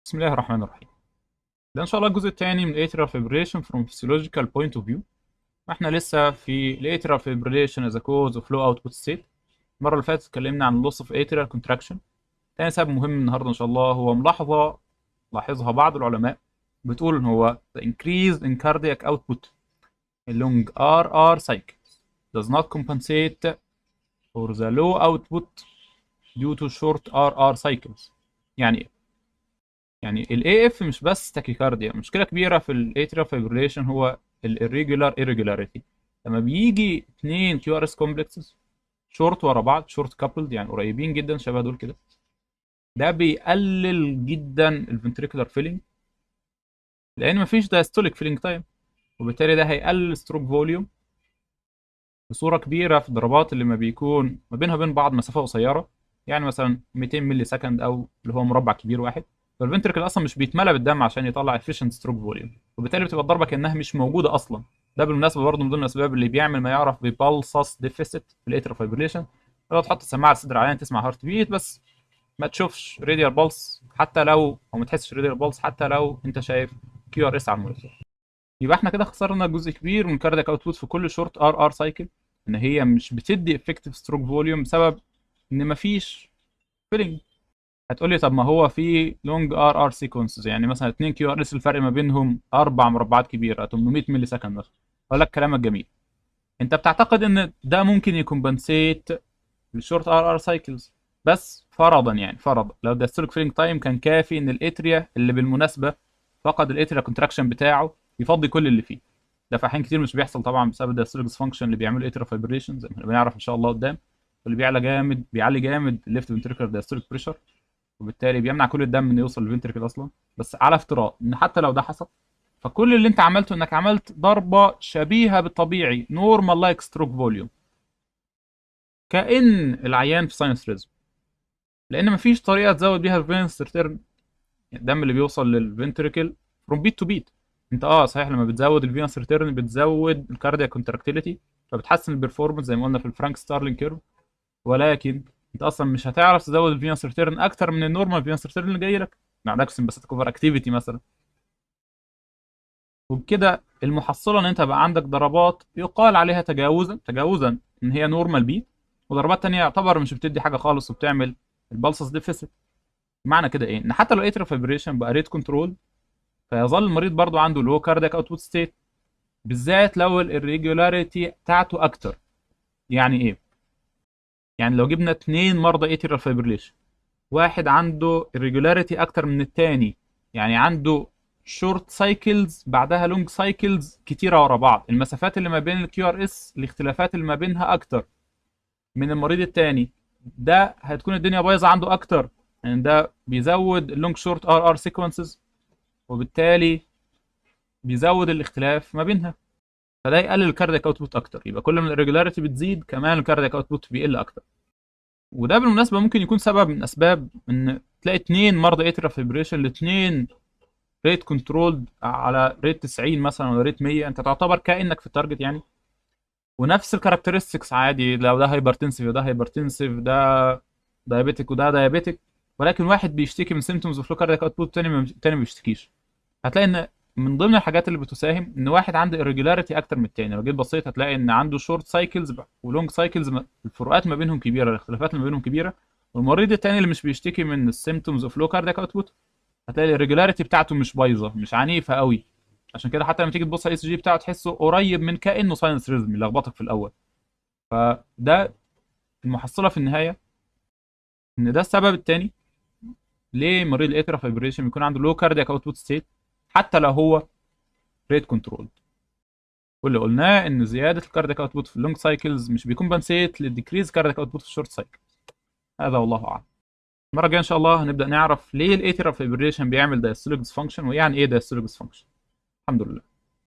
بسم الله الرحمن الرحيم. ده ان شاء الله الجزء الثاني من atrial fibrillation from physiological point of view. واحنا لسه في atrial fibrillation as a cause of low output state. المره اللي فاتت اتكلمنا عن loss of atrial contraction. تاني سبب مهم النهارده ان شاء الله هو ملاحظه لاحظها بعض العلماء بتقول ان هو the increase in cardiac output along RR cycles does not compensate for the low output due to short RR cycles. يعني ايه؟ يعني ال AF مش بس تاكيكارديا، مشكلة كبيرة في ال atrial fibrillation هو ال irregular irregularity. لما بيجي اتنين QRS complexes شورت ورا بعض، شورت coupled يعني قريبين جدا شبه دول كده، ده بيقلل جدا ال ventricular filling لأن مفيش diastolic filling time، وبالتالي ده هيقلل stroke volume بصورة كبيرة في الضربات اللي ما بيكون ما بينها وبين بعض مسافة قصيرة، يعني مثلا 200 ملي سكند أو اللي هو مربع كبير واحد. فالفنتركل اصلا مش بيتملى بالدم عشان يطلع efficient stroke volume، وبالتالي بتبقى الضربه كانها مش موجوده اصلا. ده بالمناسبه برضه من ضمن الاسباب اللي بيعمل ما يعرف ببالسس ديفيسيت في الاترال فايبريشن. لو تحط السماعه على الصدر عليها تسمع هارت بيت بس ما تشوفش راديال بالس، حتى لو او ما تحسش راديال بالس حتى لو انت شايف كيو ار اس على المونيتور. يبقى احنا كده خسرنا جزء كبير من كاردياك اوتبوت في كل شورت ار ار سايكل، ان هي مش بتدي افكتيف ستروك فوليوم بسبب ان مفيش فيلنج. هتقول لي طب ما هو في لونج ار ار سيكونسز، يعني مثلا 2 كيو ار اس الفرق ما بينهم اربع مربعات كبيره 800 ملي سكند مثلا. اقول لك كلامك جميل، انت بتعتقد ان ده ممكن يكمبنسيت الشورت ار ار سايكلز، بس فرضا يعني فرضا لو الدايستوليك فيلينج تايم كان كافي ان الاتريا اللي بالمناسبه فقد الاتريا كونتراكشن بتاعه يفضي كل اللي فيه. ده في احيان كتير مش بيحصل طبعا بسبب الدايستوليك ديسفانكشن اللي بيعمله اتريا فايبريشن زي ما بنعرف ان شاء الله قدام، واللي بيعلى جامد الليفت فنتريكولار دايستوليك بريشر، وبالتالي بيمنع كل الدم انه يوصل للفنتركل اصلا. بس على افتراض ان حتى لو ده حصل، فكل اللي انت عملته انك عملت ضربه شبيهه بالطبيعي نورمال لايك ستروك فوليوم، كأن العيان في ساينس ريزم، لان مفيش طريقه تزود بيها الفينس ريتيرن، الدم اللي بيوصل للفنتركل فروم بيت تو بيت. انت صحيح لما بتزود الفينس ريتيرن بتزود الكاردياك كونتراكتيليتي فبتحسن البرفورمانس زي ما قلنا في الفرانك ستارلينج كيرف، ولكن انت اصلا مش هتعرف تزود الفينس ريتيرن اكتر من النورمال فينس ريتيرن اللي جاي لك، ما عندكش سمباثيك اوفر اكتيفيتي مثلا. وبكده المحصله ان انت بقى عندك ضربات يقال عليها تجاوزا ان هي نورمال بيت، وضربات تانية يعتبر مش بتدي حاجه خالص وبتعمل البلسس ديفيسيت. معنى كده ايه؟ ان حتى لو اتريال فايبريشن بقى ريت كنترول فيظل المريض برضو عنده لو كاردياك اوتبوت ستيت، بالذات لو الirregularity بتاعته اكتر. يعني ايه؟ يعني لو جبنا اتنين مرضى اتريال فايبريشن، واحد عنده irregularity اكتر من التاني، يعني عنده شورت سايكلز بعدها لونج سايكلز كتيره ورا بعض، المسافات اللي ما بين الكيو ار اس الاختلافات اللي ما بينها اكتر من المريض التاني، ده هتكون الدنيا بايظه عنده اكتر، يعني ده بيزود اللونج شورت ار ار سيكونسز، وبالتالي بيزود الاختلاف ما بينها، فده يقلل الكاردياك اوتبوت اكتر. يبقى كل ما الريجولاريتي بتزيد كمان الكاردياك اوتبوت بيقل اكتر. وده بالمناسبه ممكن يكون سبب من اسباب ان تلاقي اتنين مرضى اتريال فيبريشن، الاثنين ريت كنترولد على ريت 90 مثلا ولا ريت 100، انت تعتبر كانك في التارجت يعني، ونفس الكاركترستكس عادي، لو ده هايبرتنسيف وده هايبرتنسيف، ده دايابيتك وده دايابيتك، ولكن واحد بيشتكي من سيمتومز اوف لو كاردياك اوتبوت، التاني ما بيشتكيش. هتلاقي ان من ضمن الحاجات اللي بتساهم ان واحد عنده irregularity اكتر من التاني. لو جيت بصيت هتلاقي ان عنده شورت سايكلز ولونج سايكلز، الفروقات ما بينهم كبيره، الاختلافات اللي ما بينهم كبيره. والمريض التاني اللي مش بيشتكي من السيمتومز اوف لو كاردياك اوتبوت هتلاقي الريجولاريتي بتاعته مش بايظه، مش عنيفه قوي. عشان كده حتى لما تيجي تبص على الاس جي بتاعه تحسه قريب من كانه ساينس ريزم يلخبطك في الاول. فده المحصله في النهايه ان ده السبب الثاني ليه مريض الاترا فايبريشن بيكون عنده لو كاردياك اوتبوت ستيت حتى لو هو ريت كنترول. واللي قلناه ان زياده الكاردياك اوتبوت في اللونج سايكلز مش بيكون بنسيت للديكريز كاردياك اوتبوت في الشورت سايكل. هذا والله اعلم. المره الجايه ان شاء الله هنبدا نعرف ليه الاترا فايبريشن بيعمل دايستوليك ديسفانكشن، ويعني ايه دايستوليك ديسفانكشن. الحمد لله.